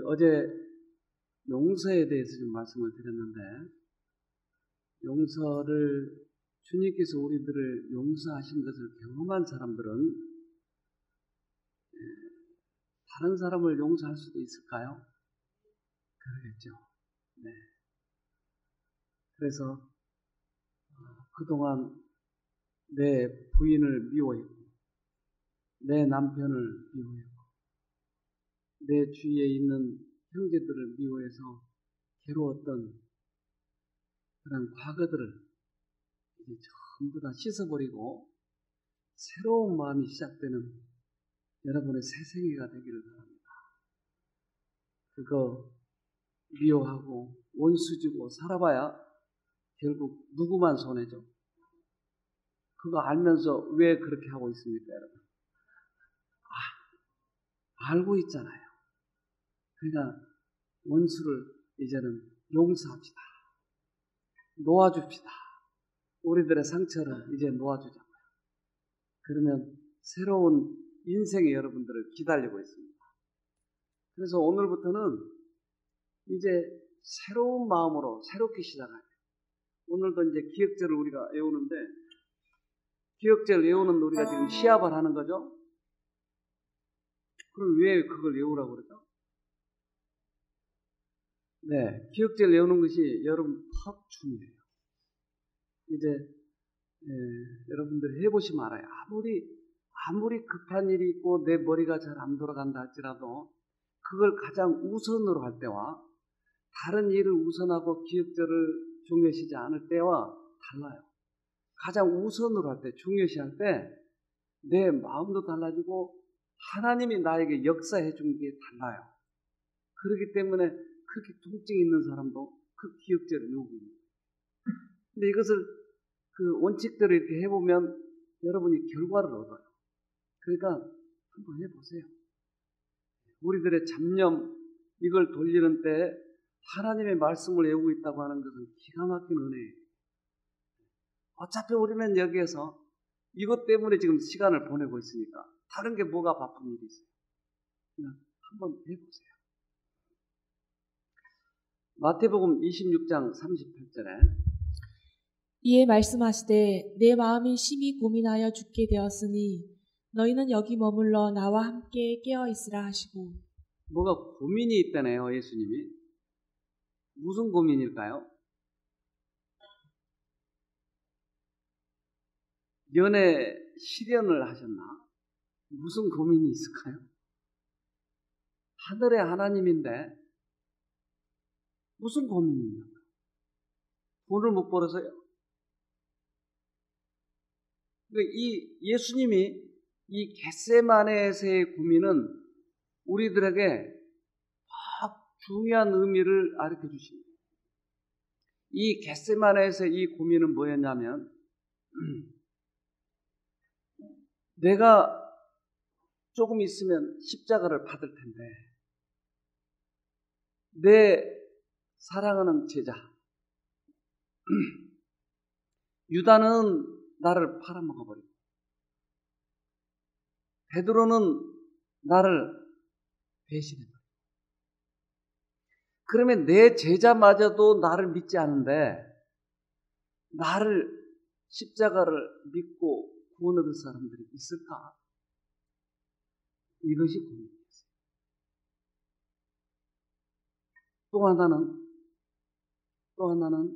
어제 용서에 대해서 좀 말씀을 드렸는데, 용서를 주님께서 우리들을 용서하신 것을 경험한 사람들은 다른 사람을 용서할 수도 있을까요? 그러겠죠. 네. 그래서 그동안 내 부인을 미워했고, 내 남편을 미워했고, 내 주위에 있는 형제들을 미워해서 괴로웠던 그런 과거들을 이제 전부 다 씻어버리고 새로운 마음이 시작되는 여러분의 새 생애가 되기를 바랍니다. 그거 미워하고 원수지고 살아봐야 결국 누구만 손해죠. 그거 알면서 왜 그렇게 하고 있습니까, 여러분? 알고 있잖아요. 그러니까 원수를 이제는 용서합시다. 놓아줍시다. 우리들의 상처를 이제 놓아주자고요. 그러면 새로운 인생이 여러분들을 기다리고 있습니다. 그래서 오늘부터는 이제 새로운 마음으로 새롭게 시작해요. 오늘도 이제 기억절을 우리가 외우는데, 기억절 외우는 우리가 지금 시합을 하는 거죠. 그럼 왜 그걸 외우라고 그러죠? 네, 기억절 외우는 것이 여러분 퍽 중요해요. 이제 여러분들이 해보시면 알아요. 아무리 급한 일이 있고 내 머리가 잘 안 돌아간다 할지라도 그걸 가장 우선으로 할 때와 다른 일을 우선하고 기억절을 중요시하지 않을 때와 달라요. 가장 우선으로 할 때, 중요시할 때 내 마음도 달라지고 하나님이 나에게 역사해 준 게 달라요. 그렇기 때문에 그렇게 통증이 있는 사람도 그 기억절을 외우고 있는 거예요. 근데 이것을 그 원칙대로 이렇게 해보면 여러분이 결과를 얻어요. 그러니까 한번 해보세요. 우리들의 잡념, 이걸 돌리는 때 하나님의 말씀을 외우고 있다고 하는 것은 기가 막힌 은혜예요. 어차피 우리는 여기에서 이것 때문에 지금 시간을 보내고 있으니까 다른 게 뭐가 바쁜 일이 있어요. 그냥 한번 해보세요. 마태복음 26장 38절에 이에 말씀하시되 내 마음이 심히 고민하여 죽게 되었으니 너희는 여기 머물러 나와 함께 깨어 있으라 하시고. 뭐가 고민이 있다네요, 예수님이. 무슨 고민일까요? 연애 실현을 하셨나? 무슨 고민이 있을까요? 하늘의 하나님인데 무슨 고민이 있냐고요? 돈을 못 벌어서요? 그러니까 이 예수님이 이 겟세마네에서의 고민은 우리들에게 중요한 의미를 가르쳐 주십니다. 이 겟세마네에서 이 고민은 뭐였냐면, 내가 조금 있으면 십자가를 받을 텐데 내 사랑하는 제자 유다는 나를 팔아먹어버리고 베드로는 나를 배신해버리고, 그러면 내 제자마저도 나를 믿지 않은데 나를 십자가를 믿고 구원 얻을 사람들이 있을까? 이것이 고민이었어요. 또 하나는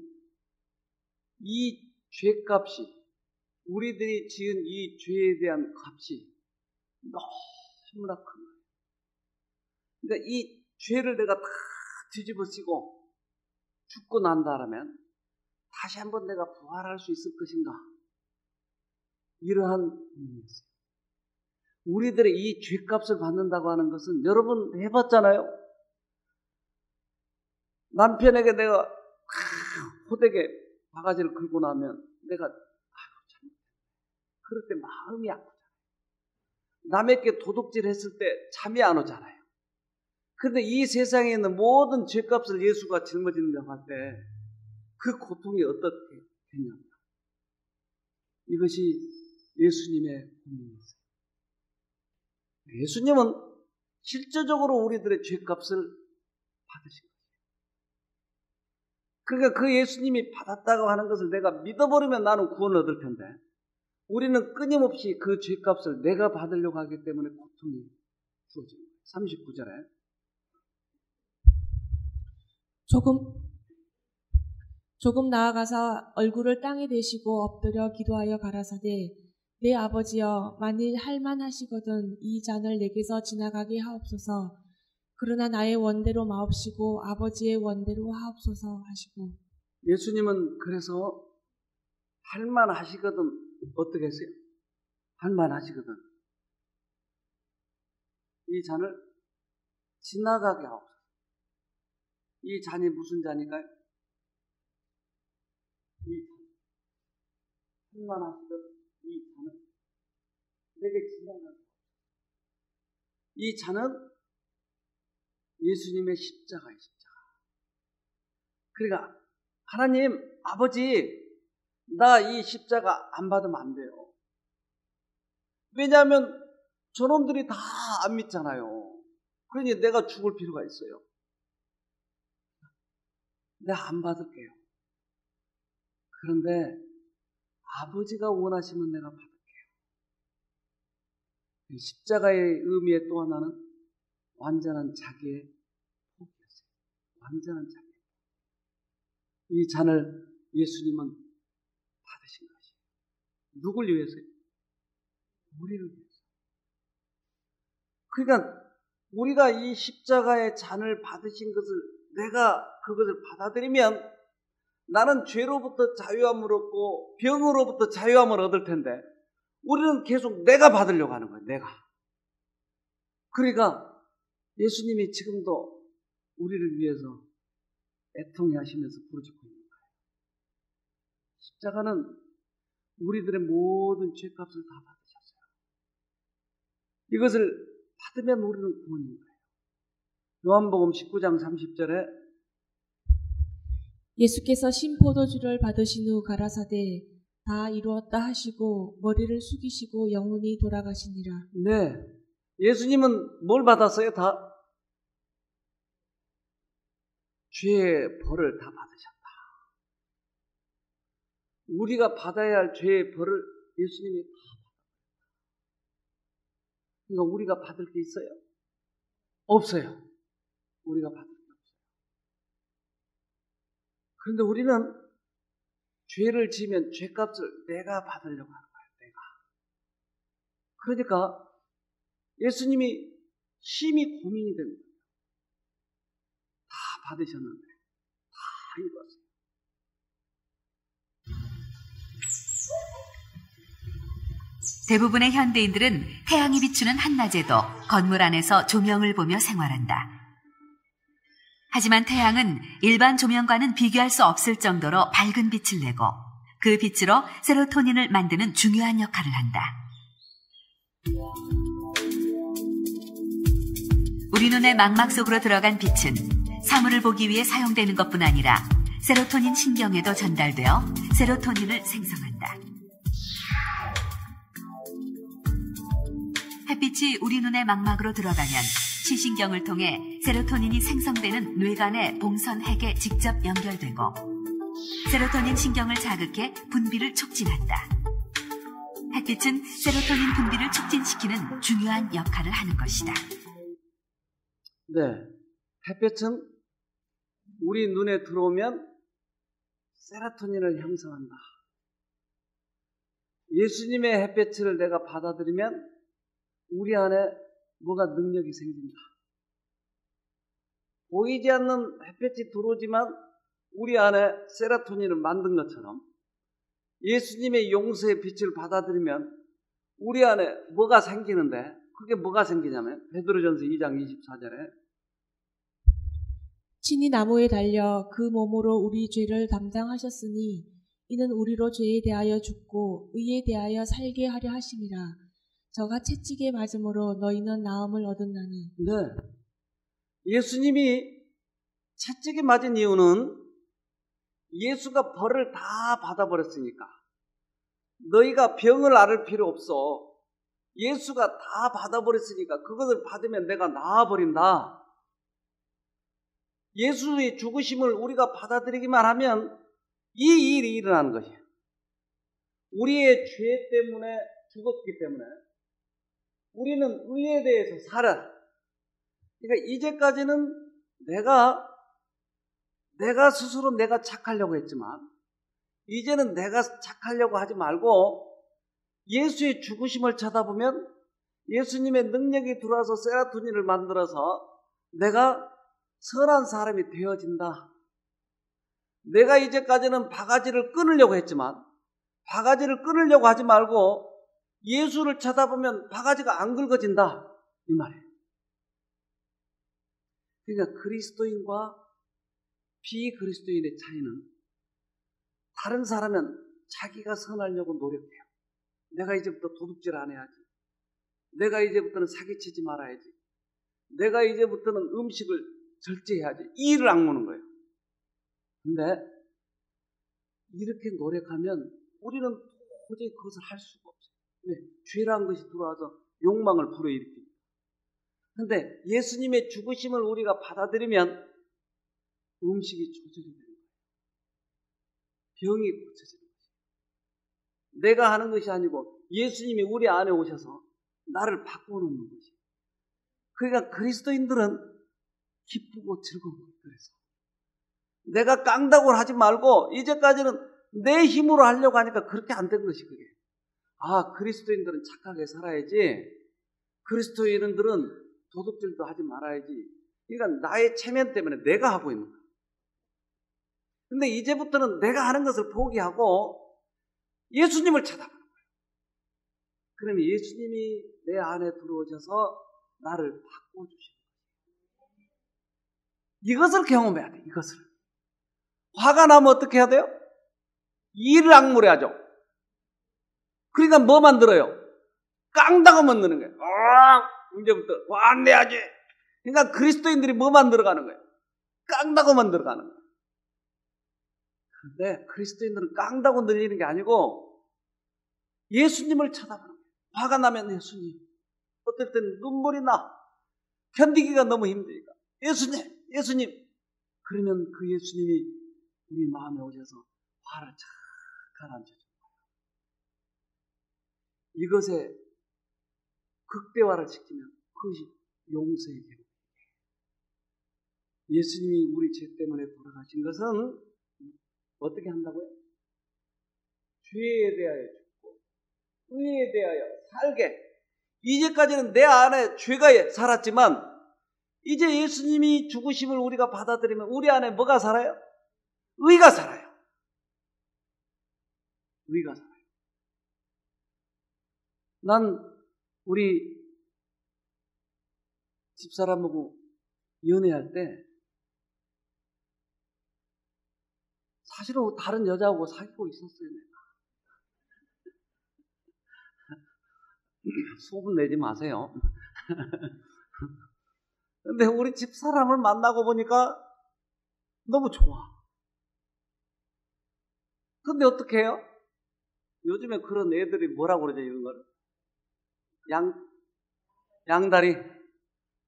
이 죄값이, 우리들이 지은 이 죄에 대한 값이 너무나 큰 거예요. 그러니까 이 죄를 내가 다 뒤집어쓰고 죽고 난다라면 다시 한번 내가 부활할 수 있을 것인가? 이러한 고민이었어요. 우리들의 이 죄값을 받는다고 하는 것은 여러분 해봤잖아요. 남편에게 내가 호되게 바가지를 긁고 나면 내가 참 그럴 때 마음이 아프잖아요. 남에게 도둑질 했을 때 잠이 안 오잖아요. 그런데 이 세상에 있는 모든 죄값을 예수가 짊어진다고 할 때 그 고통이 어떻게 됐냐고요. 이것이 예수님의 고민이었어요. 예수님은 실제적으로 우리들의 죄값을 받으신 거예요. 그러니까 그 예수님이 받았다고 하는 것을 내가 믿어버리면 나는 구원을 얻을 텐데 우리는 끊임없이 그 죄값을 내가 받으려고 하기 때문에 고통이 주어집니다. 39절에 조금 나아가서 얼굴을 땅에 대시고 엎드려 기도하여 가라사대 내 아버지여 만일 할만하시거든 이 잔을 내게서 지나가게 하옵소서. 그러나 나의 원대로 마옵시고 아버지의 원대로 하옵소서 하시고. 예수님은 그래서 할만하시거든 어떻게 했어요? 할만하시거든 이 잔을 지나가게 하옵소서. 이 잔이 무슨 잔일까요? 이 잔. 할만하시거든 이 잔을 내게 지나가게 하옵소서. 이 잔은 예수님의 십자가의 십자가. 그러니까 하나님 아버지 나 이 십자가 안 받으면 안 돼요. 왜냐하면 저놈들이 다 안 믿잖아요. 그러니 내가 죽을 필요가 있어요. 내가 안 받을게요. 그런데 아버지가 원하시면 내가 받을게요. 십자가의 의미의 또 하나는 완전한 자기의 포기였어요. 완전한 자기. 이 잔을 예수님은 받으신 것이에요. 누굴 위해서요? 우리를 위해서. 그러니까 우리가 이 십자가의 잔을 받으신 것을 내가 그것을 받아들이면 나는 죄로부터 자유함을 얻고 병으로부터 자유함을 얻을 텐데 우리는 계속 내가 받으려고 하는 거예요. 내가. 그러니까 예수님이 지금도 우리를 위해서 애통해 하시면서 부르짖고 있는 거예요. 십자가는 우리들의 모든 죄값을 다 받으셨어요. 이것을 받으면 우리는 구원인 거예요. 요한복음 19장 30절에 예수께서 신포도주를 받으신 후 가라사대 다 이루었다 하시고 머리를 숙이시고 영혼이 돌아가시니라. 네, 예수님은 뭘 받았어요? 다 죄의 벌을 다 받으셨다. 우리가 받아야 할 죄의 벌을 예수님이 다 받았다. 그러니까 우리가 받을 게 있어요? 없어요. 우리가 받을 게 없어요. 그런데 우리는 죄를 지으면 죄값을 내가 받으려고 하는 거예요. 내가. 그러니까 예수님이 심히 고민이 된 거예요. 다 받으셨는데 다 이루었어요. 대부분의 현대인들은 태양이 비추는 한낮에도 건물 안에서 조명을 보며 생활한다. 하지만 태양은 일반 조명과는 비교할 수 없을 정도로 밝은 빛을 내고 그 빛으로 세로토닌을 만드는 중요한 역할을 한다. 우리 눈의 망막 속으로 들어간 빛은 사물을 보기 위해 사용되는 것뿐 아니라 세로토닌 신경에도 전달되어 세로토닌을 생성한다. 햇빛이 우리 눈의 망막으로 들어가면 시신경을 통해 세로토닌이 생성되는 뇌간의 봉선핵에 직접 연결되고 세로토닌 신경을 자극해 분비를 촉진한다. 햇빛은 세로토닌 분비를 촉진시키는 중요한 역할을 하는 것이다. 네, 햇빛은 우리 눈에 들어오면 세로토닌을 형성한다. 예수님의 햇빛을 내가 받아들이면 우리 안에 뭐가 능력이 생긴다. 보이지 않는 햇빛이 들어오지만 우리 안에 세로토닌을 만든 것처럼 예수님의 용서의 빛을 받아들이면 우리 안에 뭐가 생기는데 그게 뭐가 생기냐면 베드로전서 2장 24절에 친히 나무에 달려 그 몸으로 우리 죄를 담당하셨으니 이는 우리로 죄에 대하여 죽고 의에 대하여 살게 하려 하심이라. 저가 채찍에 맞음으로 너희는 나음을 얻었나니. 네, 예수님이 채찍에 맞은 이유는 예수가 벌을 다 받아버렸으니까 너희가 병을 앓을 필요 없어. 예수가 다 받아버렸으니까 그것을 받으면 내가 나아버린다. 예수의 죽으심을 우리가 받아들이기만 하면 이 일이 일어나는 것이에요. 우리의 죄 때문에 죽었기 때문에 우리는 의에 대해서 살아. 그러니까 이제까지는 내가 스스로 내가 착하려고 했지만 이제는 내가 착하려고 하지 말고 예수의 죽으심을 쳐다보면 예수님의 능력이 들어와서 세라토닌을 만들어서 내가 선한 사람이 되어진다. 내가 이제까지는 바가지를 끊으려고 했지만 바가지를 끊으려고 하지 말고 예수를 쳐다보면 바가지가 안 긁어진다. 이 말이에요. 그러니까 그리스도인과 비그리스도인의 차이는 다른 사람은 자기가 선하려고 노력해요. 내가 이제부터 도둑질 안 해야지. 내가 이제부터는 사기치지 말아야지. 내가 이제부터는 음식을 절제해야지. 이 일을 악무는 거예요. 근데 이렇게 노력하면 우리는 도저히 그것을 할 수가 없어요. 왜? 죄라는 것이 들어와서 욕망을 불어일으킵니다. 근데 예수님의 죽으심을 우리가 받아들이면 음식이 조절이 되는 거예요. 병이 고쳐지는 거예요. 내가 하는 것이 아니고 예수님이 우리 안에 오셔서 나를 바꿔놓는 것이에요. 그러니까 그리스도인들은 기쁘고 즐거운 거예요. 그래서 내가 깡다구를 하지 말고 이제까지는 내 힘으로 하려고 하니까 그렇게 안 된 것이 그게. 아, 그리스도인들은 착하게 살아야지. 그리스도인들은 도둑질도 하지 말아야지. 그러니까 나의 체면 때문에 내가 하고 있는 거예요. 근데 이제부터는 내가 하는 것을 포기하고 예수님을 쳐다보는 거예요. 그러면 예수님이 내 안에 들어오셔서 나를 바꿔주시는 거예요. 이것을 경험해야 돼. 이것을. 화가 나면 어떻게 해야 돼요? 이를 악물어야죠. 그러니까 뭐 만들어요? 깡다고 만드는 거예요. 이제부터 화 안 내야지. 그러니까 그리스도인들이 뭐 만들어가는 거예요? 깡다고 만들어가는 거예요. 그런데 그리스도인들은 깡다고 늘리는 게 아니고 예수님을 쳐다보는 거예요. 화가 나면 예수님. 어떨 때는 눈물이 나. 견디기가 너무 힘드니까. 예수님. 그러면 그 예수님이 우리 마음에 오셔서 화를 착 가라앉혀줘요. 이것에 극대화를 시키면 그것이 용서의 계획이에요. 예수님이 우리 죄 때문에 돌아가신 것은 어떻게 한다고요? 죄에 대하여 죽고 의에 대하여 살게. 이제까지는 내 안에 죄가 살았지만 이제 예수님이 죽으심을 우리가 받아들이면 우리 안에 뭐가 살아요? 의가 살아요. 의가 살아요. 난 우리 집사람하고 연애할 때 사실은 다른 여자하고 사귀고 있었어요. 소문 내지 마세요. 근데 우리 집사람을 만나고 보니까 너무 좋아. 근데 어떻게 해요? 요즘에 그런 애들이 뭐라고 그러죠, 이런 거를? 양다리,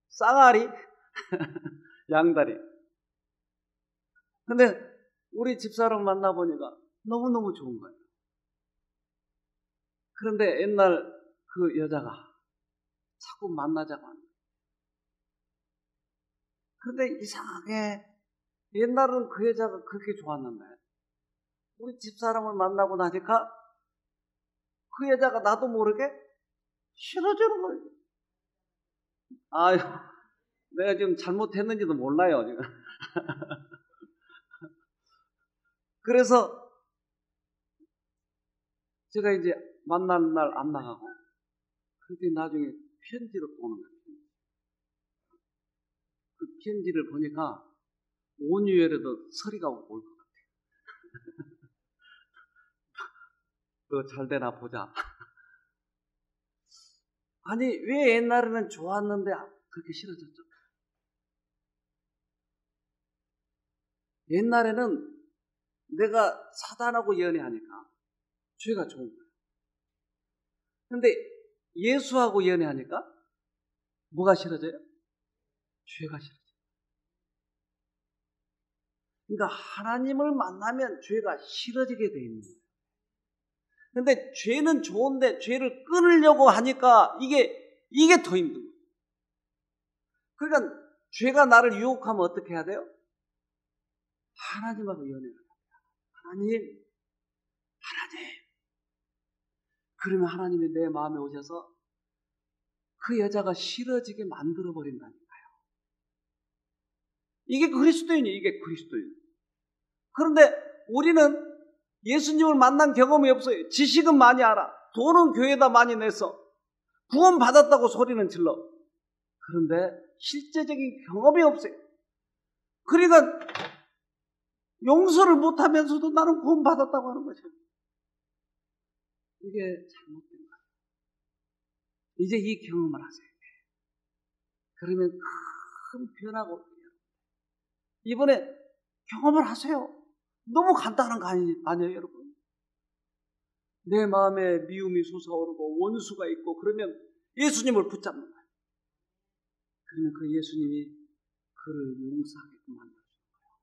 쌍아리, 양다리. 근데 우리 집사람 만나보니까 너무너무 좋은 거예요. 그런데 옛날 그 여자가 자꾸 만나자고 하는 거예요. 그런데 이상하게 옛날은 그 여자가 그렇게 좋았는데 우리 집사람을 만나고 나니까 그 여자가 나도 모르게 싫어지는 거예요. 아유, 내가 지금 잘못했는지도 몰라요, 지금. 그래서 제가 이제 만날 날 안 나가고 그때 나중에 편지로 오는 거예요. 그 편지를 보니까 온유에라도 서리가 올 것 같아요. 너 잘 되나 보자. 아니, 왜 옛날에는 좋았는데 그렇게 싫어졌죠? 옛날에는 내가 사단하고 연애하니까 죄가 좋은 거예요. 근데 예수하고 연애하니까 뭐가 싫어져요? 죄가 싫어져요. 그러니까 하나님을 만나면 죄가 싫어지게 돼 있는 거예요. 근데 죄는 좋은데 죄를 끊으려고 하니까 이게 더 힘든 거예요. 그러니까 죄가 나를 유혹하면 어떻게 해야 돼요? 하나님하고 연애를 해야 돼요. 하나님. 그러면 하나님이 내 마음에 오셔서 그 여자가 싫어지게 만들어버린다니까요. 이게 그리스도인이에요. 이게 그리스도인. 그런데 우리는 예수님을 만난 경험이 없어요. 지식은 많이 알아. 돈은 교회에다 많이 내서 구원 받았다고 소리는 질러. 그런데 실제적인 경험이 없어요. 그러니까 용서를 못하면서도 나는 구원 받았다고 하는 거죠. 이게 잘못된 거예요. 이제 이 경험을 하세요. 그러면 큰 변화가 올 거예요. 이번에 경험을 하세요. 너무 간단한 거 아니에요, 여러분? 내 마음에 미움이 솟아오르고 원수가 있고 그러면 예수님을 붙잡는 거예요. 그러면 그 예수님이 그를 용서하게끔 만들어주는 거예요.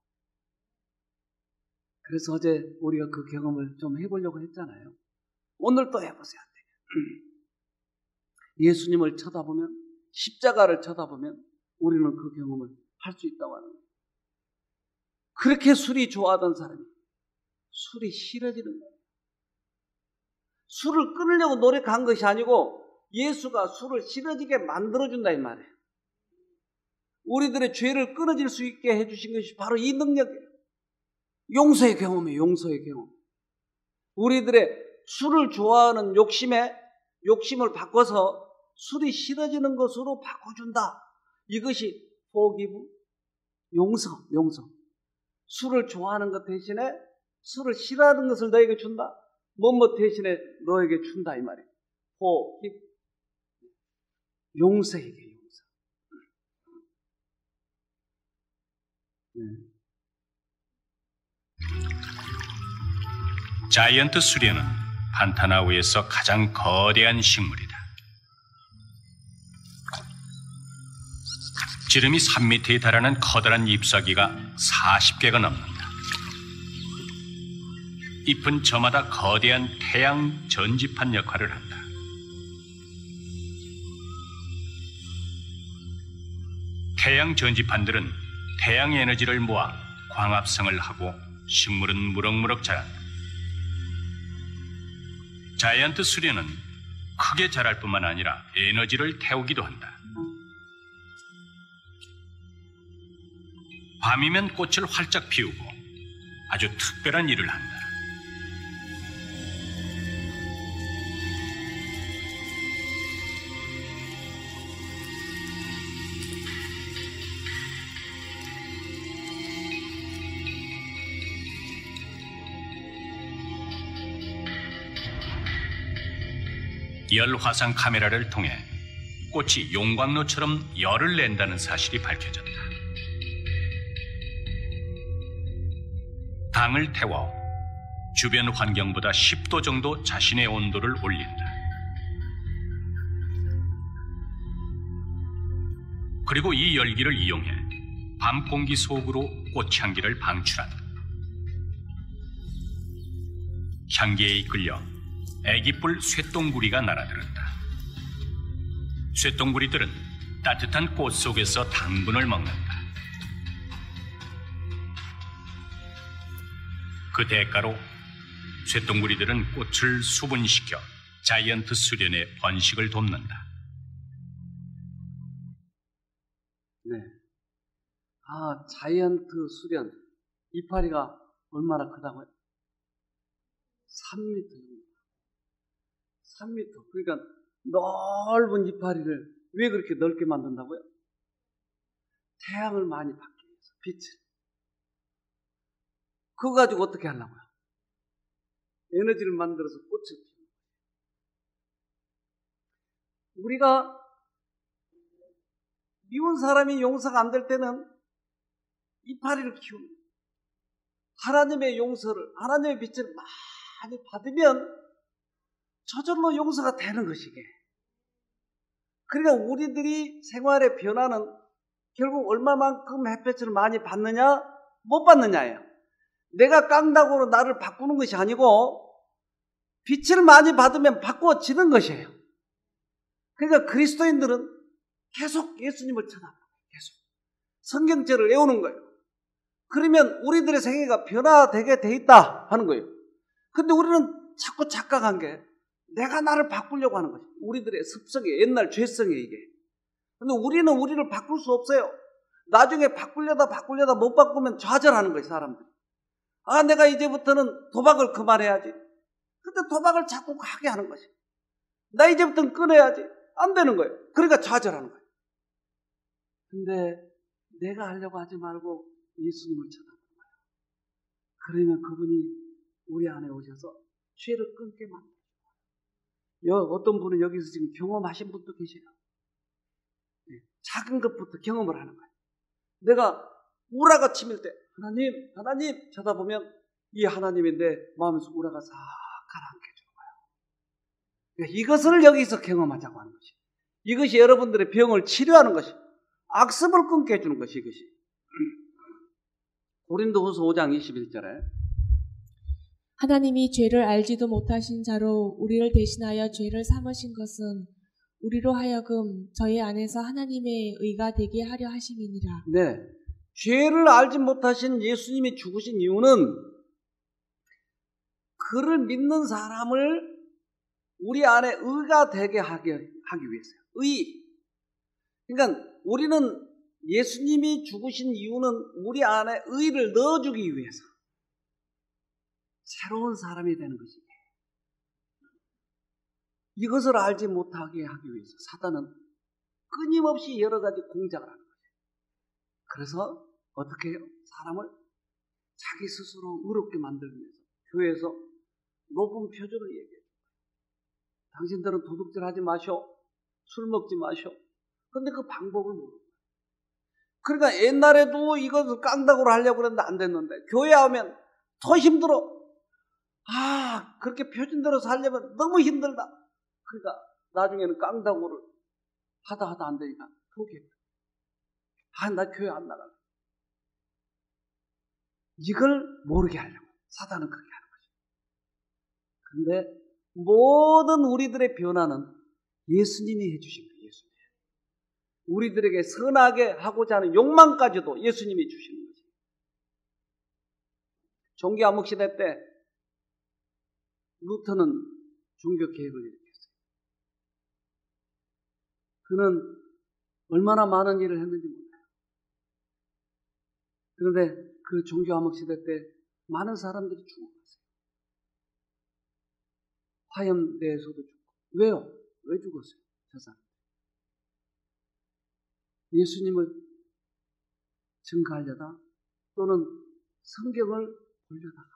그래서 어제 우리가 그 경험을 좀 해보려고 했잖아요. 오늘 또 해보세요. 예수님을 쳐다보면, 십자가를 쳐다보면 우리는 그 경험을 할 수 있다고 하는 거예요. 그렇게 술이 좋아하던 사람이 술이 싫어지는 거예요. 술을 끊으려고 노력한 것이 아니고 예수가 술을 싫어지게 만들어준다 이 말이에요. 우리들의 죄를 끊어질 수 있게 해주신 것이 바로 이 능력이에요. 용서의 경험이에요. 용서의 경험. 우리들의 술을 좋아하는 욕심을 바꿔서 술이 싫어지는 것으로 바꿔준다. 이것이 forgive, 용서. 술을 좋아하는 것 대신에 술을 싫어하는 것을 너에게 준다. 뭐뭐 대신에 너에게 준다 이 말이에요. forgive, 용서에게 용서. 자이언트 수련은 판타나우에서 가장 거대한 식물이다. 지름이 3m에 달하는 커다란 잎사귀가 40개가 넘는다. 잎은 저마다 거대한 태양 전지판 역할을 한다. 태양 전지판들은 태양 에너지를 모아 광합성을 하고 식물은 무럭무럭 자란다. 자이언트 수련은 크게 자랄 뿐만 아니라 에너지를 태우기도 한다. 밤이면 꽃을 활짝 피우고 아주 특별한 일을 한다. 열화상 카메라를 통해 꽃이 용광로처럼 열을 낸다는 사실이 밝혀졌다. 당을 태워 주변 환경보다 10도 정도 자신의 온도를 올린다. 그리고 이 열기를 이용해 밤 공기 속으로 꽃향기를 방출한다. 향기에 이끌려 애기뿔 쇠똥구리가 날아들었다. 쇠똥구리들은 따뜻한 꽃 속에서 당분을 먹는다. 그 대가로 쇠똥구리들은 꽃을 수분시켜 자이언트 수련의 번식을 돕는다. 네. 자이언트 수련 이파리가 얼마나 크다고요? 3m. 3m. 그러니까 넓은 이파리를 왜 그렇게 넓게 만든다고요? 태양을 많이 받기 위해서, 빛을. 그거 가지고 어떻게 하려고요? 에너지를 만들어서 꽃을 피우는 거예요. 우리가 미운 사람이 용서가 안 될 때는 이파리를 키우는 거예요. 하나님의 용서를, 하나님의 빛을 많이 받으면 저절로 용서가 되는 것이게. 그러니까 우리들이 생활의 변화는 결국 얼마만큼 햇볕을 많이 받느냐, 못 받느냐예요. 내가 깡다구로 나를 바꾸는 것이 아니고 빛을 많이 받으면 바꾸어지는 것이에요. 그러니까 그리스도인들은 계속 예수님을 쳐다봐요. 계속 성경책을 외우는 거예요. 그러면 우리들의 생애가 변화되게 돼 있다 하는 거예요. 근데 우리는 자꾸 착각한 게 내가 나를 바꾸려고 하는 거예요. 우리들의 습성이 옛날 죄성이에요, 이게. 근데 우리는 우리를 바꿀 수 없어요. 나중에 바꾸려다 못 바꾸면 좌절하는 거예요, 사람들이. 아, 내가 이제부터는 도박을 그만해야지. 근데 도박을 자꾸 하게 하는 것이. 나 이제부터는 끊어야지. 안 되는 거예요. 그러니까 좌절하는 거예요. 근데 내가 하려고 하지 말고 예수님을 쳐다보는 거예요. 그러면 그분이 우리 안에 오셔서 죄를 끊게 만들어요. 어떤 분은 여기서 지금 경험하신 분도 계세요. 작은 것부터 경험을 하는 거예요. 내가 우라가 치밀 때 하나님 쳐다보면 이 하나님이 내 마음에서 우라가 싹 가라앉게 해주는 거예요. 그러니까 이것을 여기서 경험하자고 하는 것이. 이것이 여러분들의 병을 치료하는 것이. 악습을 끊게 해주는 것이 이것이. 고린도후서 5장 21절에 하나님이 죄를 알지도 못하신 자로 우리를 대신하여 죄를 삼으신 것은 우리로 하여금 저희 안에서 하나님의 의가 되게 하려 하심이니라. 네, 죄를 알지 못하신 예수님이 죽으신 이유는 그를 믿는 사람을 우리 안에 의가 되게 하기 위해서요. 의. 그러니까 우리는 예수님이 죽으신 이유는 우리 안에 의를 넣어주기 위해서 새로운 사람이 되는 것이에요. 이것을 알지 못하게 하기 위해서 사단은 끊임없이 여러 가지 공작을 하는 거예요. 그래서 어떻게 해요? 사람을 자기 스스로 의롭게 만들기 위해서 교회에서 높은 표준을 얘기해요. 당신들은 도둑질 하지 마쇼. 술 먹지 마쇼. 근데 그 방법을 모르고. 그러니까 옛날에도 이것을 깡다구로 하려고 그랬는데 안 됐는데 교회 오면 더 힘들어. 아, 그렇게 표준대로 살려면 너무 힘들다. 그러니까 나중에는 깡다구를 하다 안 되니까 포기했다. 아, 나 교회 안 나갈래. 이걸 모르게 하려고 사단은 그렇게 하는 거죠. 근데 모든 우리들의 변화는 예수님이 해주신 거예요. 예수님. 우리들에게 선하게 하고자 하는 욕망까지도 예수님이 주시는 거죠. 종교 암흑 시대 때 루터는 종교 개혁을 일으켰어요. 그는 얼마나 많은 일을 했는지 몰라요. 그런데 그 종교 암흑 시대 때 많은 사람들이 죽어갔어요. 화염대에서도 죽고. 왜요? 왜 죽었어요? 저 사람. 예수님을 증거하려다 또는 성경을 보려다가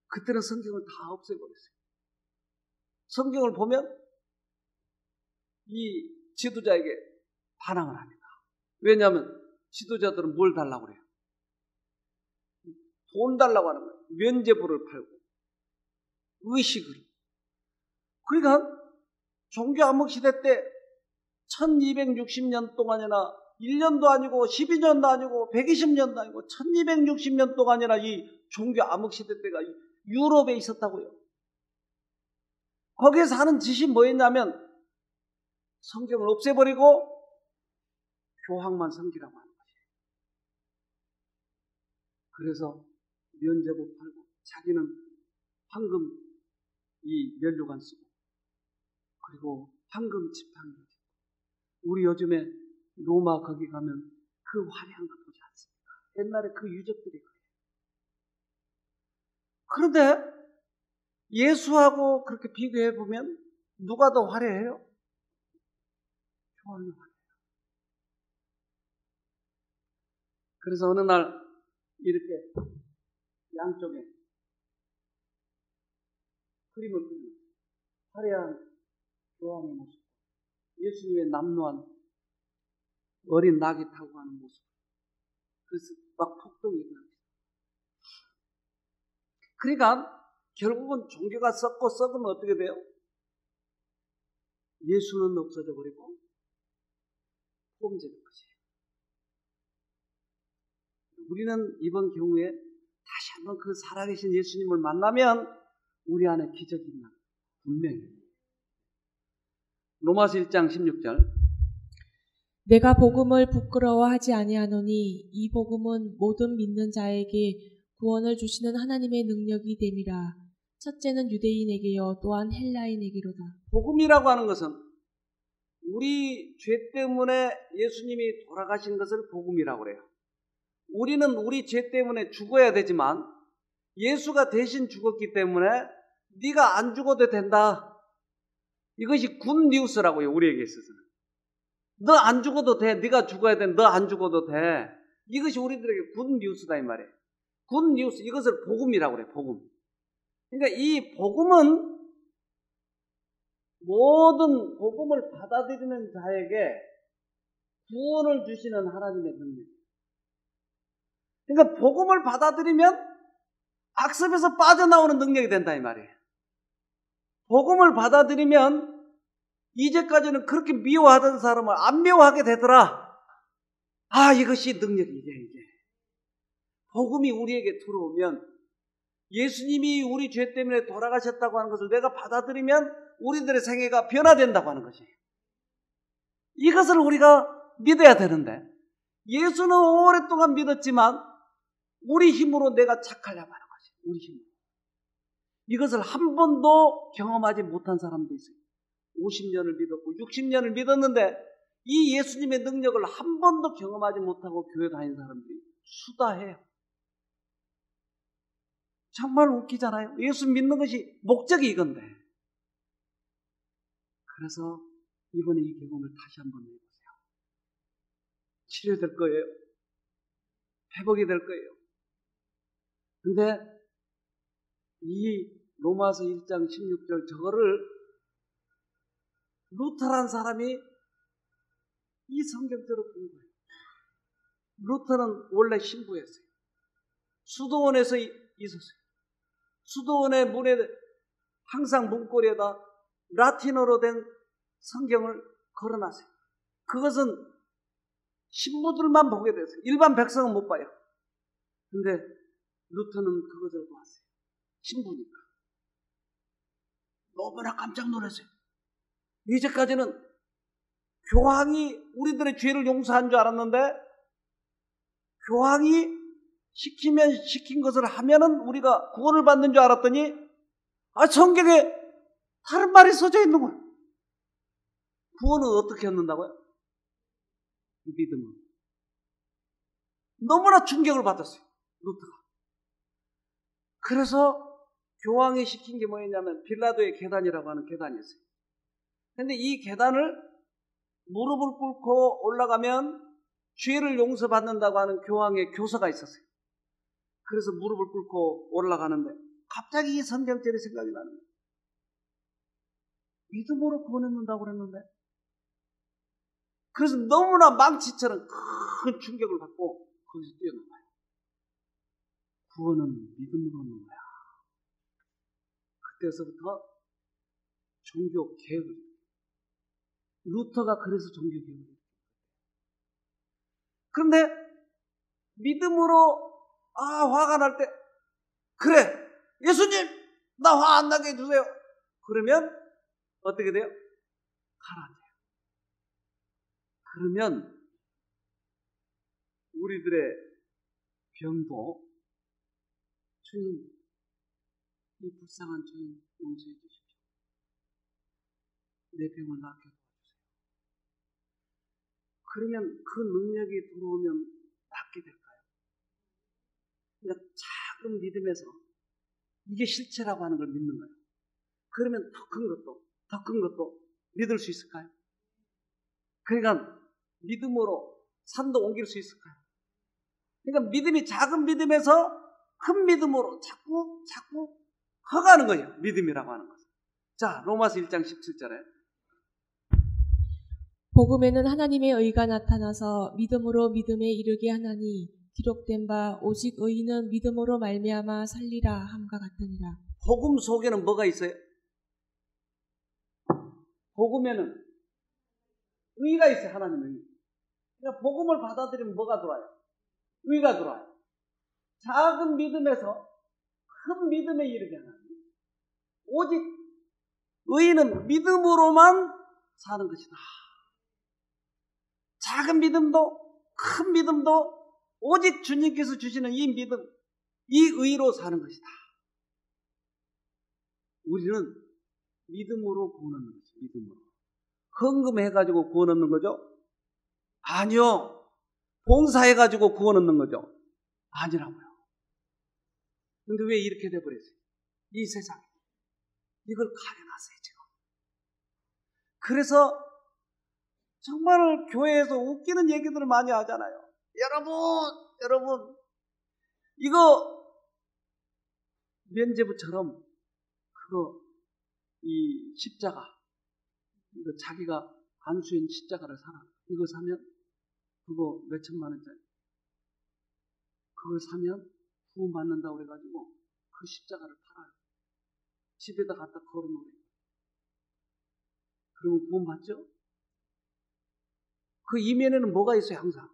그때는 성경을 다 없애버렸어요. 성경을 보면 이 지도자에게 반항을 합니다. 왜냐하면 지도자들은 뭘 달라고 그래요? 돈 달라고 하는 거예요. 면죄부를 팔고 의식을. 그러니까 종교 암흑 시대 때 1260년 동안이나 1년도 아니고 12년도 아니고 120년도 아니고 1260년 동안이나 이 종교 암흑 시대 때가 유럽에 있었다고요. 거기에서 하는 짓이 뭐였냐면 성경을 없애버리고 교황만 섬기라고 하는 거예요. 그래서 면죄부 팔고 자기는 황금 이 면류관 쓰고 그리고 황금 지팡이. 우리 요즘에 로마 거기 가면 그 화려한 거 보지 않습니까? 옛날에 그 유적들이 그래요. 그런데 예수하고 그렇게 비교해 보면 누가 더 화려해요? 교황이 화려해요. 그래서 어느 날 이렇게 양쪽에 그림을 그리는 화려한 교황의 모습, 예수님의 남루한 어린 낙이 타고 가는 모습. 그래서 막 폭동이 일어납니다. 그러니까 결국은 종교가 썩으면 어떻게 돼요? 예수는 없어져 버리고 포함되는 것이에요. 우리는 이번 경우에 다시 한번 그 살아계신 예수님을 만나면 우리 안에 기적이 있나? 분명히. 로마서 1장 16절. 내가 복음을 부끄러워하지 아니하노니 이 복음은 모든 믿는 자에게 구원을 주시는 하나님의 능력이 됨이라. 첫째는 유대인에게요 또한 헬라인에게로다. 복음이라고 하는 것은 우리 죄 때문에 예수님이 돌아가신 것을 복음이라고 그래요. 우리는 우리 죄 때문에 죽어야 되지만 예수가 대신 죽었기 때문에 네가 안 죽어도 된다. 이것이 굿 뉴스라고요. 우리에게 있어서는. 너 안 죽어도 돼. 네가 죽어야 돼. 너 안 죽어도 돼. 이것이 우리들에게 굿 뉴스다 이 말이에요. 굿 뉴스, 이것을 복음이라고 그래요. 복음. 그러니까 이 복음은 모든 복음을 받아들이는 자에게 구원을 주시는 하나님의 능력. 그러니까 복음을 받아들이면 악습에서 빠져나오는 능력이 된다 이 말이에요. 복음을 받아들이면 이제까지는 그렇게 미워하던 사람을 안 미워하게 되더라. 아, 이것이 능력이게 이게. 복음이 우리에게 들어오면 예수님이 우리 죄 때문에 돌아가셨다고 하는 것을 내가 받아들이면 우리들의 생애가 변화된다고 하는 것이에요. 이것을 우리가 믿어야 되는데 예수는 오랫동안 믿었지만 우리 힘으로 내가 착하려고 하는 것이에요. 우리 힘으로. 이것을 한 번도 경험하지 못한 사람도 있어요. 50년을 믿었고 60년을 믿었는데 이 예수님의 능력을 한 번도 경험하지 못하고 교회 다니는 사람들이 수다해요. 정말 웃기잖아요. 예수 믿는 것이 목적이 이건데. 그래서 이번에 이 경험을 다시 한번 해보세요. 치료될 거예요. 회복이 될 거예요. 근데 이 로마서 1장 16절 저거를 루터란 사람이 이 성경대로 본 거예요. 루터는 원래 신부였어요. 수도원에서 있었어요. 수도원의 문에 항상 문고리에다 라틴어로 된 성경을 걸어놨어요. 그것은 신부들만 보게 됐어요. 일반 백성은 못 봐요. 근데 루터는 그것을 보았어요. 신부니까. 너무나 깜짝 놀랐어요. 이제까지는 교황이 우리들의 죄를 용서한 줄 알았는데 교황이 시키면 시킨 것을 하면은 우리가 구원을 받는 줄 알았더니 성경에 다른 말이 써져 있는 거예요. 구원은 어떻게 얻는다고요? 믿음으로. 너무나 충격을 받았어요. 루터가. 그래서 교황이 시킨 게 뭐였냐면 빌라도의 계단이라고 하는 계단이 있어요. 근데 이 계단을 무릎을 꿇고 올라가면 죄를 용서받는다고 하는 교황의 교서가 있었어요. 그래서 무릎을 꿇고 올라가는데 갑자기 이 성경절이 생각이 나는 거예요. 믿음으로 구원받는다고 그랬는데 그래서 너무나 망치처럼 큰 충격을 받고 거기서 뛰어나와요. 구원은 믿음으로 얻는 거야. 그때서부터 종교 개혁을 해요. 루터가 그래서 종교 개혁을 해요. 그런데 믿음으로 화가 날 때 그래 예수님 나 화 안 나게 해주세요. 그러면 어떻게 돼요? 가라앉아요. 그러면 우리들의 병도 주님 이 불쌍한 주님 용서해 주십시오. 내 병을 낫게 도와주세요. 그러면 그 능력이 들어오면 낫게 될까요? 그러니까 작은 믿음에서 이게 실체라고 하는 걸 믿는 거예요. 그러면 더 큰 것도 믿을 수 있을까요? 그러니까 믿음으로 산도 옮길 수 있을까요? 그러니까 믿음이 작은 믿음에서 큰 믿음으로 자꾸 커가는 거예요. 믿음이라고 하는 것은. 자, 로마서 1장 17절에 복음에는 하나님의 의가 나타나서 믿음으로 믿음에 이르게 하나니 기록된 바 오직 의인은 믿음으로 말미암아 살리라 함과 같으니라. 복음 속에는 뭐가 있어요? 복음에는 의가 있어요. 하나님의 의. 그러니까 복음을 받아들이면 뭐가 들어와요? 의가 들어와요. 작은 믿음에서 큰 믿음에 이르게 하나니 오직 의인은 믿음으로만 사는 것이다. 작은 믿음도 큰 믿음도 오직 주님께서 주시는 이 믿음, 이 의로 사는 것이다. 우리는 믿음으로 구원 얻는 거죠. 믿음으로. 헌금해가지고 구원 얻는 거죠? 아니요. 봉사해가지고 구원 얻는 거죠? 아니라고요. 근데 왜 이렇게 돼버렸어요? 이 세상에. 이걸 가려놨어요, 지금. 그래서 정말 교회에서 웃기는 얘기들을 많이 하잖아요. 여러분, 이거 면제부처럼 이 십자가, 이거 자기가 안수인 십자가를 사라. 이거 사면 그거 몇 천만 원짜리. 그걸 사면 구원 받는다고 그래가지고 그 십자가를 팔아요. 집에다 갖다 걸어놓으래요. 그러면 구원 받죠? 그 이면에는 뭐가 있어요, 항상?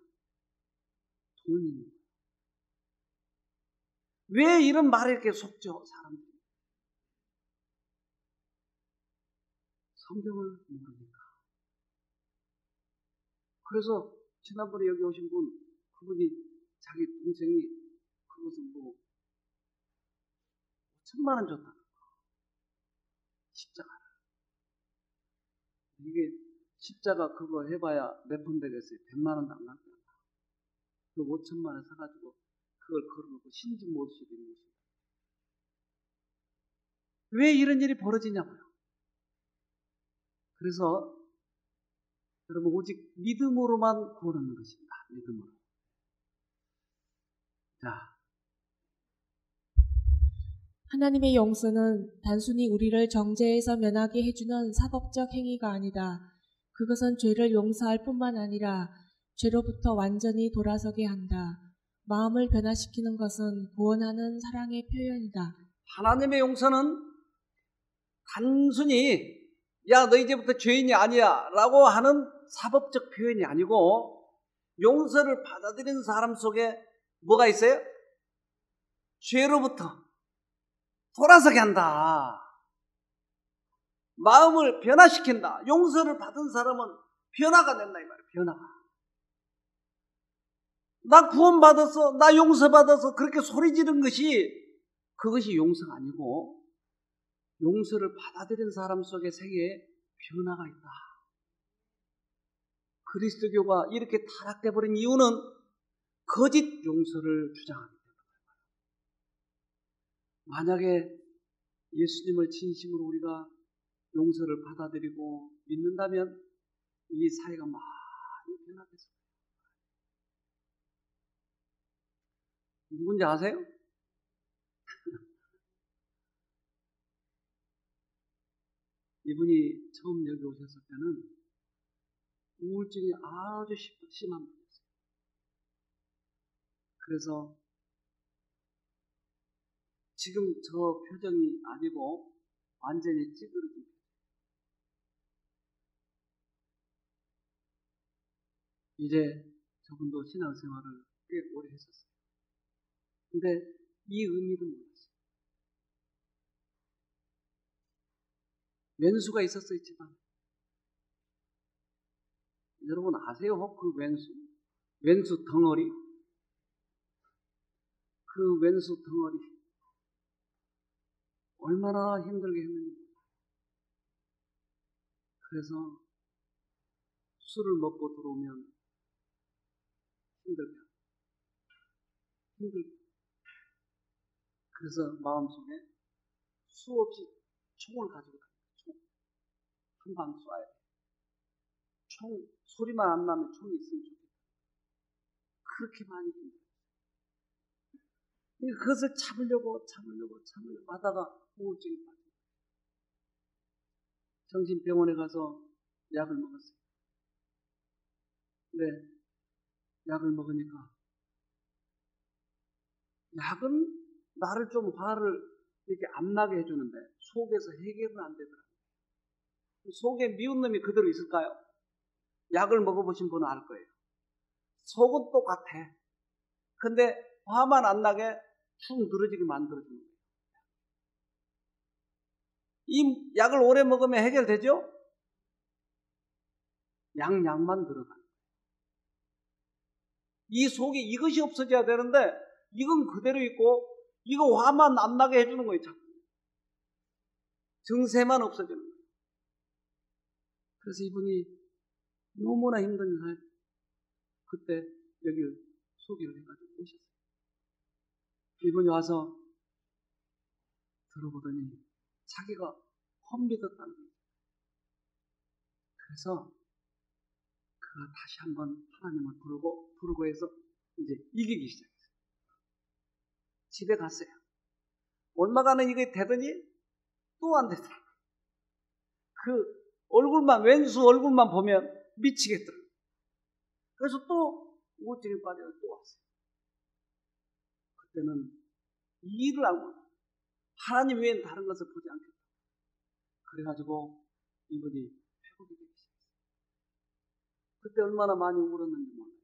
돈이 있는 거예요. 왜 이런 말에 이렇게 속죠, 사람들이? 성경을 모르니까. 그래서 지난번에 여기 오신 분, 그분이 자기 동생이 그것을 5천만 원 줬다는 거. 십자가를. 이게 십자가 그거 해봐야 몇 푼 되겠어요? 100만 원도 안 갈 거야. 그 5천만 원 사가지고 그걸 걸어놓고 신주 모시게 되는 것입니다. 왜 이런 일이 벌어지냐고요. 그래서 여러분 오직 믿음으로만 구원 얻는 것입니다. 믿음으로. 자, 하나님의 용서는 단순히 우리를 정죄에서 면하게 해주는 사법적 행위가 아니다. 그것은 죄를 용서할 뿐만 아니라 죄로부터 완전히 돌아서게 한다. 마음을 변화시키는 것은 구원하는 사랑의 표현이다. 하나님의 용서는 단순히 야, 너 이제부터 죄인이 아니야 라고 하는 사법적 표현이 아니고 용서를 받아들이는 사람 속에 뭐가 있어요? 죄로부터 돌아서게 한다. 마음을 변화시킨다. 용서를 받은 사람은 변화가 된다 이 말이에요. 변화가. 나 구원받았어. 나 용서받았어. 그렇게 소리 지른 것이 그것이 용서가 아니고 용서를 받아들인 사람 속의 세계에 변화가 있다. 그리스도교가 이렇게 타락돼버린 이유는 거짓 용서를 주장하기 때문에. 만약에 예수님을 진심으로 우리가 용서를 받아들이고 믿는다면 이 사회가 많이 변화됐어요. 누군지 아세요? 이분이 처음 여기 오셨을 때는 우울증이 아주 심한 분이었어요. 그래서 지금 저 표정이 아니고 완전히 찌그러진 거예요. 이제 저분도 신앙생활을 꽤 오래 했었어요. 근데 이 의미를 몰랐어요. 왼수가 있었어요, 집안에. 여러분 아세요? 그 왼수? 왼수 덩어리? 그 왼수 덩어리 얼마나 힘들게 했는지. 그래서 술을 먹고 들어오면 힘들게. 그래서 마음속에 수없이 총을 가지고 다녀요. 총. 한 방 쏴야 돼. 총, 소리만 안 나면 총이 있으면 좋겠다. 그렇게 많이 힘들어요. 그것을 참으려고 하다가 우울증이 빠져요. 정신병원에 가서 약을 먹었어요. 근데 약을 먹으니까 약은 나를 좀 화를 이렇게 안 나게 해주는데 속에서 해결은 안 되더라고요. 속에 미운 놈이 그대로 있을까요? 약을 먹어보신 분은 알 거예요. 속은 똑같아. 근데 화만 안 나게 퉁 늘어지게 만들어주는 거예요. 이 약을 오래 먹으면 해결되죠? 양만 들어가는 거예요. 이 속에 이것이 없어져야 되는데 이건 그대로 있고 이거 화만 안 나게 해주는 거예요. 자꾸. 증세만 없어지는 거예요. 그래서 이분이 너무나 힘든 날 그때 여기 소개를 해가지고 오셨어요. 이분이 와서 들어보더니 자기가 험비었다는 거예요. 그래서 그가 다시 한번 하나님을 부르고 해서 이제 이기기 시작했어요. 집에 갔어요. 얼마간은 이게 되더니 또 안 되더라고요. 그 얼굴만, 왼수 얼굴만 보면 미치겠더라고요. 그래서 또 우울증에 빠져서 또 왔어요. 그때는 이 일을 알고 하나님 외엔 다른 것을 보지 않겠다. 그래가지고 이분이 회복이 되기 시작했어요. 그때 얼마나 많이 울었는지 몰라요.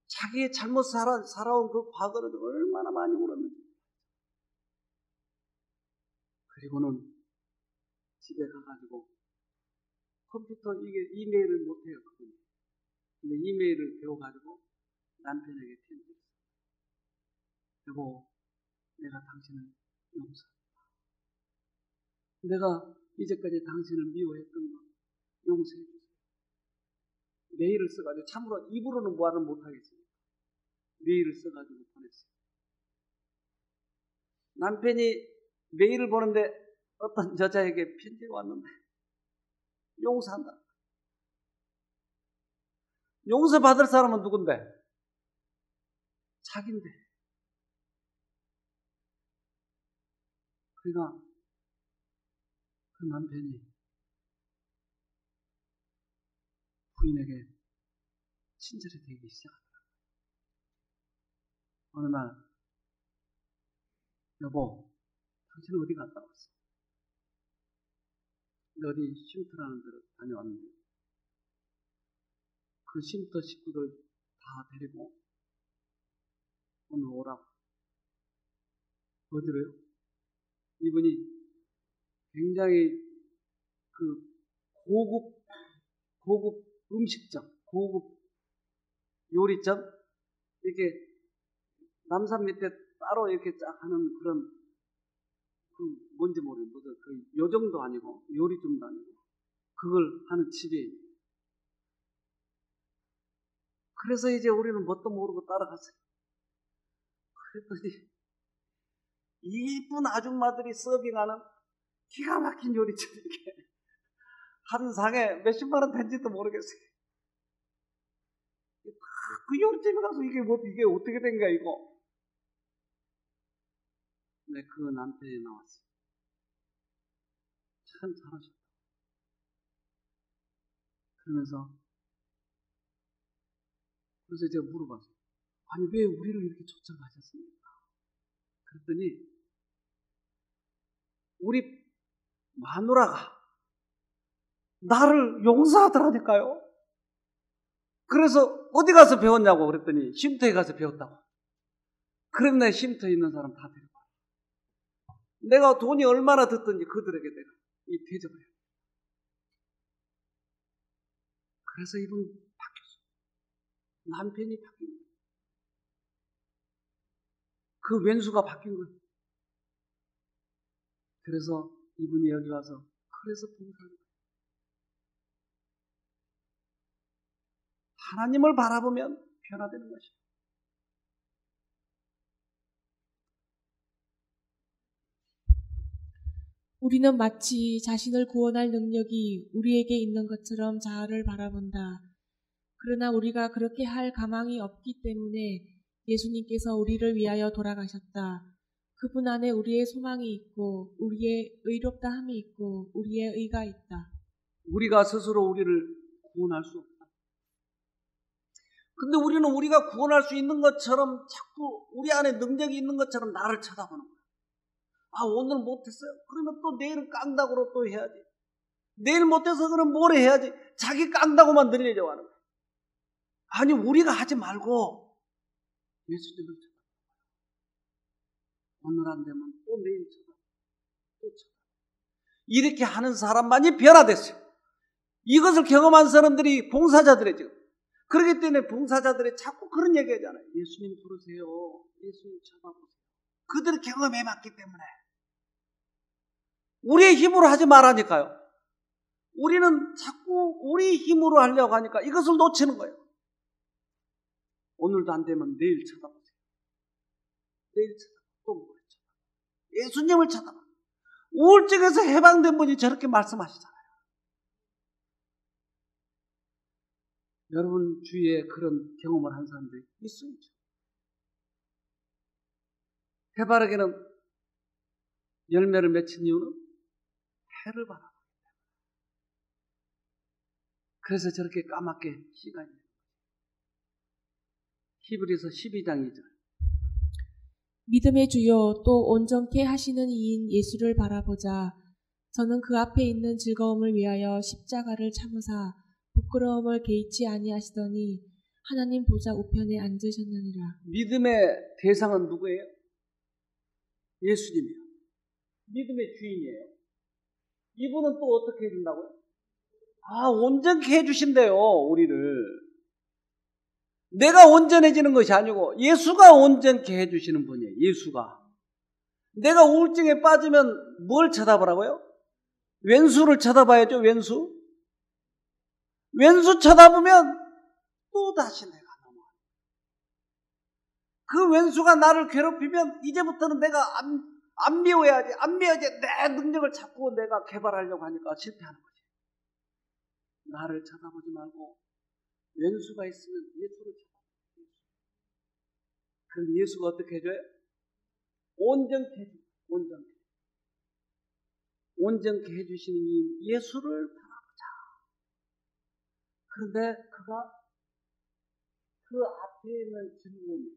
자기의 잘못 살아온 그 과거를 얼마나 많이 울었는지. 그리고는 집에 가가지고 컴퓨터 이메일을 못해요. 그분이. 근데 이메일을 배워가지고 남편에게 편지를 써요. 여보, 내가 당신을 용서합니다. 내가 이제까지 당신을 미워했던 거 용서해 주세요. 메일을 써가지고 참으로 입으로는 말을 못하겠습니다. 메일을 써가지고 보냈어요. 남편이 메일을 보는데 어떤 여자에게 편지가 왔는데 용서한다. 용서받을 사람은 누군데? 자기인데. 그러니까 그 남편이 부인에게 친절히 되기 시작하더라고요. 어느 날 여보, 당신은 어디 갔다 왔어? 어디 쉼터라는 데로 다녀왔는데 그 쉼터 식구들 다 데리고 오늘 오라고. 어디로요? 이분이 굉장히 그 고급 음식점, 고급 요리점, 이렇게 남산 밑에 따로 이렇게 쫙 하는 그런 그 뭔지 모르겠어요. 그 요정도 아니고 요리점도 아니고 그걸 하는 집이에요. 그래서 이제 우리는 뭣도 모르고 따라갔어요. 그랬더니 이쁜 아줌마들이 서빙하는 기가 막힌 요리점, 이게 한 상에 몇십만 원 된지도 모르겠어요. 그 요리집에 가서 이게 어떻게 된 거야 이거? 네, 그 남편이 나왔어요. 참 잘하셨다. 그래서 제가 물어봤어요. 아니 왜 우리를 이렇게 초청하셨습니까? 그랬더니 우리 마누라가 나를 용서하더라니까요. 그래서 어디 가서 배웠냐고 그랬더니 쉼터에 가서 배웠다고. 그럼 내 쉼터에 있는 사람 다 데려가. 내가 돈이 얼마나 듣든지 그들에게 내가 이 대접을 해요. 그래서 이분 바뀌었어요. 남편이 바뀐 거예요. 그 왼수가 바뀐 거예요. 그래서 이분이 여기 와서 그래서 봉사를 해요. 하나님을 바라보면 변화되는 것이에요. 우리는 마치 자신을 구원할 능력이 우리에게 있는 것처럼 자아를 바라본다. 그러나 우리가 그렇게 할 가망이 없기 때문에 예수님께서 우리를 위하여 돌아가셨다. 그분 안에 우리의 소망이 있고 우리의 의롭다함이 있고 우리의 의가 있다. 우리가 스스로 우리를 구원할 수 없다. 근데 우리는 우리가 구원할 수 있는 것처럼 자꾸 우리 안에 능력이 있는 것처럼 나를 쳐다보는 거야. 아, 오늘 못했어요? 그러면 또 내일은 깡다구로 또 해야지. 내일 못해서 그럼 모레 해야지. 자기 깡다구만 늘리려고 하는 거야. 아니, 우리가 하지 말고 예수님을 쳐다봐. 오늘 안 되면 또 내일 쳐다봐. 또 쳐다봐. 이렇게 하는 사람만이 변화됐어요. 이것을 경험한 사람들이 봉사자들이 지금. 그렇기 때문에 봉사자들이 자꾸 그런 얘기 하잖아요. 예수님 부르세요. 예수님 쳐다보세요. 그들이 경험해봤기 때문에. 우리의 힘으로 하지 말라니까요. 우리는 자꾸 우리 힘으로 하려고 하니까 이것을 놓치는 거예요. 오늘도 안 되면 내일 쳐다보세요. 내일 쳐다보세요. 또 뭘 쳐다보세요. 예수님을 쳐다보세요. 우울증에서 해방된 분이 저렇게 말씀하시잖아요. 여러분 주위에 그런 경험을 한 사람들이 있어야죠. 해바라기는 열매를 맺힌 이유는 해를 바라보기 때문에. 그래서 저렇게 까맣게 씨가 있는 거예요. 히브리서 12장 2절. 믿음의 주요 또 온전케 하시는 이인 예수를 바라보자. 저는 그 앞에 있는 즐거움을 위하여 십자가를 참으사 부끄러움을 개의치 아니하시더니 하나님 보좌 우편에 앉으셨느니라. 믿음의 대상은 누구예요? 예수님이요. 믿음의 주인이에요. 이분은 또 어떻게 해준다고요? 온전케 해주신대요, 우리를. 내가 온전해지는 것이 아니고 예수가 온전케 해주시는 분이에요. 예수가. 내가 우울증에 빠지면 뭘 쳐다보라고요? 왼수를 쳐다봐야죠. 왼수. 왼수 쳐다보면 또 다시 내가 넘어. 그 왼수가 나를 괴롭히면 이제부터는 내가 안 미워야지. 안 미워야지. 내 능력을 자꾸 내가 개발하려고 하니까 실패하는 거지. 나를 쳐다보지 말고 왼수가 있으면 예수를 쳐다보세요. 그럼 예수가 어떻게 해줘요? 온전케 해줘요. 온전케 해주시는 이 예수를 바라보자. 그런데 그가 그 앞에 있는 즐거움이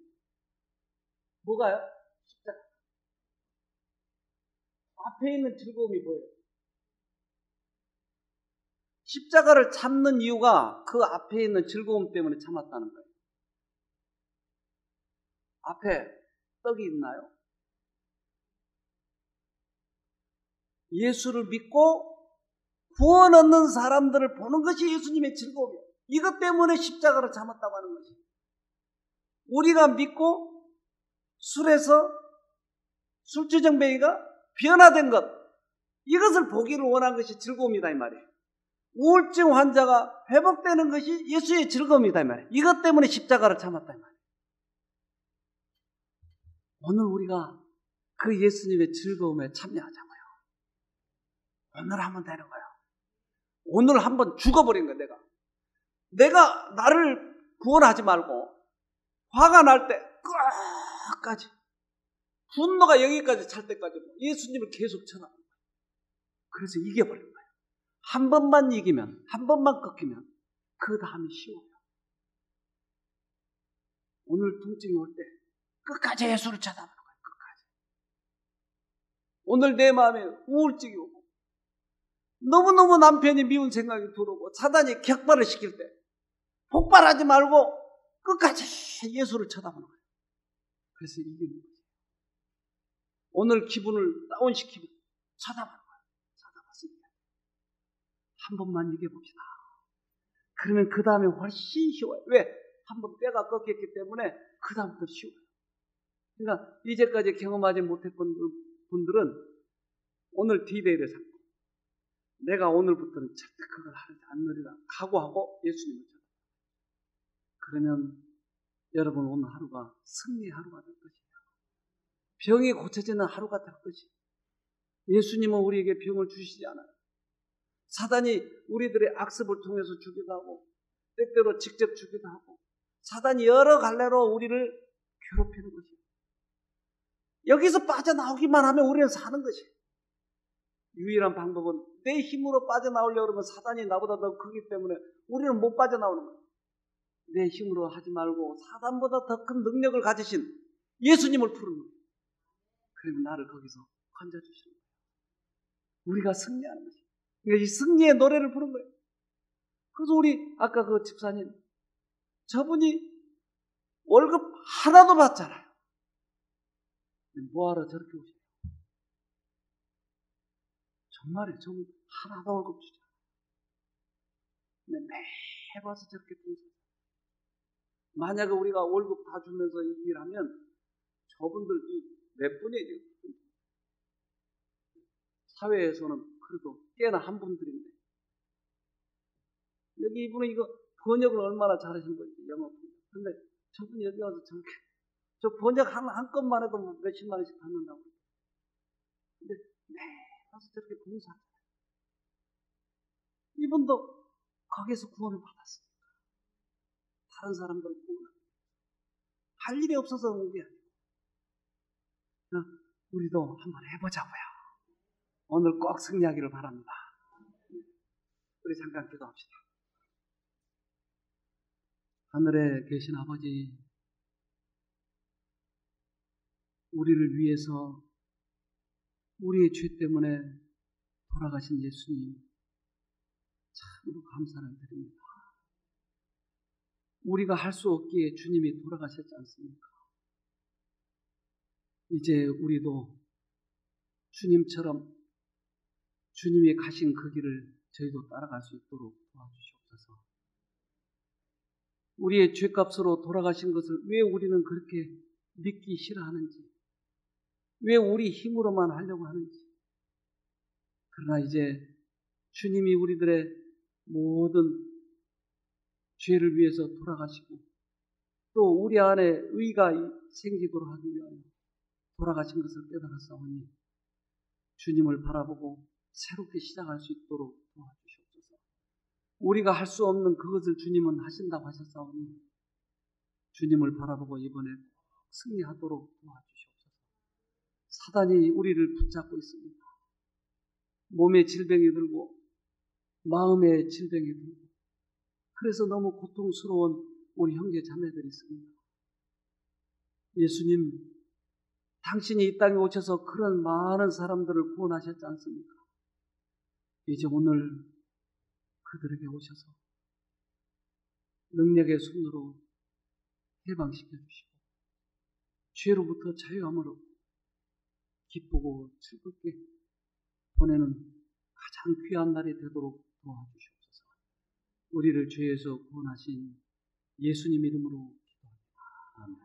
뭐가요? 십자가. 앞에 있는 즐거움이 뭐예요? 십자가를 참는 이유가 그 앞에 있는 즐거움 때문에 참았다는 거예요. 앞에 떡이 있나요? 예수를 믿고 구원 얻는 사람들을 보는 것이 예수님의 즐거움이에요. 이것 때문에 십자가를 참았다고 하는 것이. 우리가 믿고 술에서 술주정뱅이가 변화된 것, 이것을 보기를 원한 것이 즐거움이다 이 말이에요. 우울증 환자가 회복되는 것이 예수의 즐거움이다 이 말이에요. 이것 때문에 십자가를 참았다 이 말이에요. 오늘 우리가 그 예수님의 즐거움에 참여하자고요. 오늘 한번 되는 거예요. 오늘 한번 죽어버린 거예요. 내가 나를 구원하지 말고 화가 날 때 끝까지 분노가 여기까지 찰 때까지 예수님을 계속 쳐다보는 거예요. 그래서 이겨버린 거예요. 한 번만 이기면, 한 번만 꺾이면 그 다음이 쉬워요. 오늘 통증이 올 때 끝까지 예수를 쳐다보는 거예요. 끝까지. 오늘 내 마음에 우울증이 오고 너무너무 남편이 미운 생각이 들어오고 사단이 격발을 시킬 때 폭발하지 말고 끝까지 예수를 쳐다보는 거예요. 그래서 이기는 거예요. 오늘 기분을 다운시키면 쳐다보는 거예요. 쳐다봤습니다. 한 번만 이겨봅시다. 그러면 그 다음에 훨씬 쉬워요. 왜? 한 번 뼈가 꺾였기 때문에 그 다음부터 쉬워요. 그러니까 이제까지 경험하지 못했던 분들은 오늘 D-Day를 잡고 내가 오늘부터는 절대 그걸 하지 않으리라 각오하고 예수님을 찾아요. 그러면 여러분 오늘 하루가 승리의 하루가 될 것이에요. 병이 고쳐지는 하루가 될 것이에요. 예수님은 우리에게 병을 주시지 않아요. 사단이 우리들의 악습을 통해서 주기도 하고 때때로 직접 주기도 하고 사단이 여러 갈래로 우리를 괴롭히는 것이에요. 여기서 빠져나오기만 하면 우리는 사는 것이에요. 유일한 방법은 내 힘으로 빠져나오려고 하면 사단이 나보다 더 크기 때문에 우리는 못 빠져나오는 거예요. 내 힘으로 하지 말고 사단보다 더 큰 능력을 가지신 예수님을 부르는 거예요. 그러면 나를 거기서 건져주시는 거예요. 우리가 승리하는 것이에요. 그러니까 이 승리의 노래를 부른 거예요. 그래서 우리 아까 그 집사님 저분이 월급 하나도 받잖아요. 뭐하러 저렇게 오세요? 정말이에요. 저분 하나도 월급 주지 않아요. 근데 매일 와서 저렇게 봉사해요. 만약에 우리가 월급 다 주면서 이 일하면 저분들 몇 분이에요? 사회에서는 그래도 꽤나 한 분들인데 여기 이분은 이거 번역을 얼마나 잘하신 거지, 영어 번역. 근데 저분이 여기 와서 저렇게 저 번역 한 건만 해도 뭐 몇십만 원씩 받는다고. 근데 매일 와서 저렇게 봉사하잖아요. 이분도 거기에서 구원을 받았습니다. 다른 사람들을 구원합니다. 할 일이 없어서 온 게 아니에요. 우리도 한번 해보자고요. 오늘 꼭 승리하기를 바랍니다. 우리 잠깐 기도합시다. 하늘에 계신 아버지, 우리를 위해서 우리의 죄 때문에 돌아가신 예수님, 참으로 감사를 드립니다. 우리가 할 수 없기에 주님이 돌아가셨지 않습니까? 이제 우리도 주님처럼 주님이 가신 그 길을 저희도 따라갈 수 있도록 도와주시옵소서. 우리의 죄값으로 돌아가신 것을 왜 우리는 그렇게 믿기 싫어하는지, 왜 우리 힘으로만 하려고 하는지. 그러나 이제 주님이 우리들의 모든 죄를 위해서 돌아가시고 또 우리 안에 의가 생기도록 하기 위하여 돌아가신 것을 깨달았사오니 주님을 바라보고 새롭게 시작할 수 있도록 도와주시옵소서. 우리가 할 수 없는 그것을 주님은 하신다고 하셨사오니 주님을 바라보고 이번에 승리하도록 도와주시옵소서. 사단이 우리를 붙잡고 있습니다. 몸에 질병이 들고 마음에 질병이 들고 그래서 너무 고통스러운 우리 형제 자매들이 있습니다. 예수님, 당신이 이 땅에 오셔서 그런 많은 사람들을 구원하셨지 않습니까? 이제 오늘 그들에게 오셔서 능력의 손으로 해방시켜 주시고 죄로부터 자유함을 얻고 기쁘고 즐겁게 보내는 가장 귀한 날이 되도록 도와주시옵소서. 우리를 죄에서 구원하신 예수님 이름으로 기도합니다. 아멘.